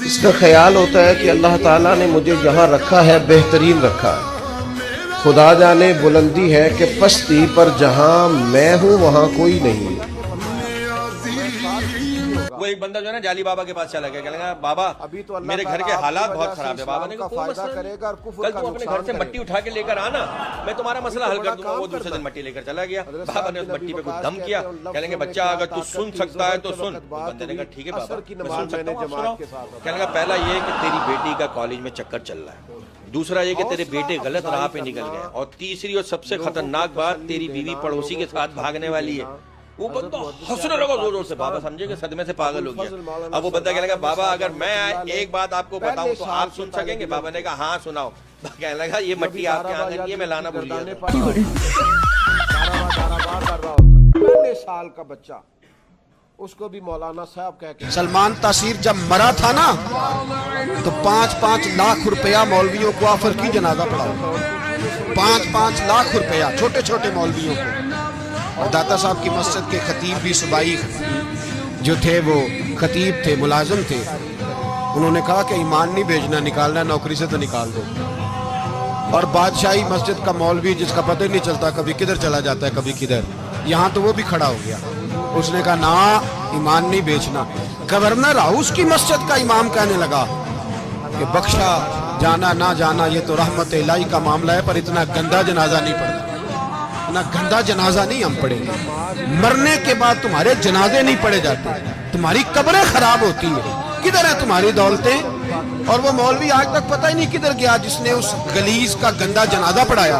इसका ख्याल होता है कि अल्लाह ताला ने मुझे जहाँ रखा है बेहतरीन रखा है। खुदा जाने बुलंदी है कि पस्ती पर जहाँ मैं हूँ वहाँ कोई नहीं। वो एक बंदा जो है ना जाली बाबा के पास चला गया, कहने लगा बाबा अभी तो अल्लाह मेरे घर के ताला हालात आपकी बहुत वजह खराब से है। बाबा ने कहा इस्लाम का कोई फायदा मसला करेगा और नहीं, कुफ्र कल का तू अपने घर नुकसान से मट्टी उठा के लेकर आना, मैं तुम्हारा मसला हल कर दूंगा। वो दूसरे दिन मट्टी लेकर चला गया। बाबा ने उस मट्टी पे कुछ दम किया, कहने लगे बच्चा अगर तू सुन सकता है तो सुन। बंदे ने कहा ठीक है बाबा मैं सुन सकता हूँ, सुनाओ। कहने लगा पहला ये कि तेरी बेटी का कॉलेज में चक्कर चल रहा है, दूसरा ये कि तेरे बेटे गलत राह पे निकल गए, और तीसरी और सबसे खतरनाक बात तेरी बीवी पड़ोसी के साथ भागने वाली है। वो बंदा हंसने लगा जोर जोर से। बाबा समझे कि सदमे से पागल हो गया। अब वो बंदा कहने लगा बाबा अगर मैं एक बात आपको बताऊं तो आप सुन सकेंगे। बाबा ने कहा हाँ सुनाओ। कहने लगा ये मट्टी आपके आंगन की है, मैं लाना भूल गया। 12 साल का बच्चा, उसको भी मौलाना साहब कह के। सलमान तासीर जब मरा था ना तो 5-5 लाख रुपया मौलवियों को ऑफर की जनाजा पढ़ाओ। 5-5 लाख रुपया छोटे छोटे मौलवियों को। और दाता साहब की मस्जिद के खतीब भी सुबाई जो थे वो खतीब थे, मुलाजिम थे। उन्होंने कहा कि ईमान नहीं भेजना, निकालना नौकरी से तो निकाल दो। और बादशाही मस्जिद का मौलवी जिसका पता ही नहीं चलता कभी किधर चला जाता है कभी किधर, यहाँ तो वो भी खड़ा हो गया। उसने कहा ना ईमान नहीं बेचना। गवर्नर हाउस की मस्जिद का इमाम कहने लगा कि बख्शा जाना ना जाना ये तो रहमत इलाही का मामला है, पर इतना गंदा जनाजा नहीं पड़ता, इतना गंदा जनाजा नहीं हम पढ़ेंगे। मरने के बाद तुम्हारे जनाजे नहीं पढ़े जाते, तुम्हारी कब्रें खराब होती है। किधर है तुम्हारी दौलतें? और वो मौलवी आज तक पता ही नहीं किधर गया जिसने उस गलीज का गंदा जनाजा पढ़ाया।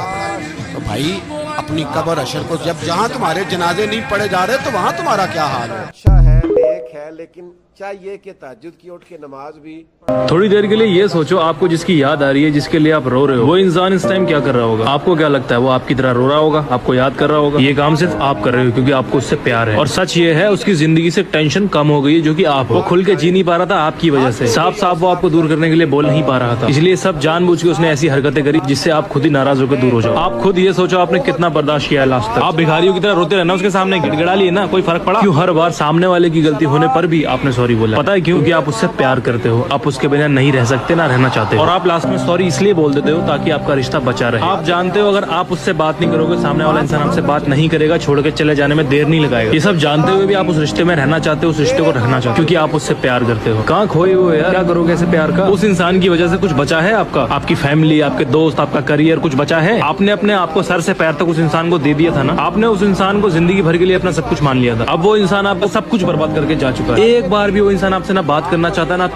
तो भाई अपनी कब्र अशर को, जब जहां तुम्हारे जनाजे नहीं पढ़े जा रहे तो वहां तुम्हारा क्या हाल है? अच्छा है, नेक है, लेकिन चाहिए कि तहज्जुद की उठ के नमाज भी। थोड़ी देर के लिए ये सोचो आपको जिसकी याद आ रही है, जिसके लिए आप रो रहे हो, वो इंसान इस टाइम क्या कर रहा होगा? आपको क्या लगता है वो आपकी तरह रो रहा होगा, आपको याद कर रहा होगा? ये काम सिर्फ आप कर रहे हो क्योंकि आपको उससे प्यार है। और सच ये है उसकी जिंदगी से टेंशन कम हो गई है, जो कि आप हो। वो खुल के जी नहीं पा रहा था आपकी वजह से। साफ साफ वो आपको दूर करने के लिए बोल नहीं पा रहा था, इसलिए सब जानबूझ के उसने ऐसी हरकतें करी जिससे आप खुद ही नाराज होकर दूर हो जाओ। आप खुद ये सोचो आपने कितना बर्दाश्त किया है लास्ट तक। आप भिखारियों की तरह रोते रहना उसके सामने, गिड़गिड़ा लिए ना, कोई फर्क पड़ा? क्यों हर बार सामने वाले की गलती होने पर भी आपने सॉरी बोला? पता है क्यों? कि आप उससे प्यार करते हो, आप उसके बिना नहीं रह सकते, ना रहना चाहते हो। और आप लास्ट में सॉरी इसलिए बोल देते हो ताकि आपका रिश्ता बचा रहे। आप जानते हो अगर आप उससे बात नहीं करोगे, सामने वाला इंसान आपसे बात नहीं करेगा, छोड़ के चले जाने में देर नहीं लगाएगा। ये सब जानते हुए भी आप उस रिश्ते में रहना चाहते हो, उस रिश्ते को रखना चाहते हो क्योंकि आप उससे प्यार करते हो। कहाँ खोए हुए यार, क्या करोगे ऐसे प्यार का? उस इंसान की वजह से कुछ बचा है आपका? आपकी फैमिली, आपके दोस्त, आपका करियर, कुछ बचा है? आपने अपने आप को सर से पैर तक उस इंसान को दे दिया था ना। आपने उस इंसान को जिंदगी भर के लिए अपना सब कुछ मान लिया था। अब वो इंसान आपका सब कुछ बर्बाद करके जा चुका है। एक बार भी वो इंसान आपसे ना बात करना चाहता ना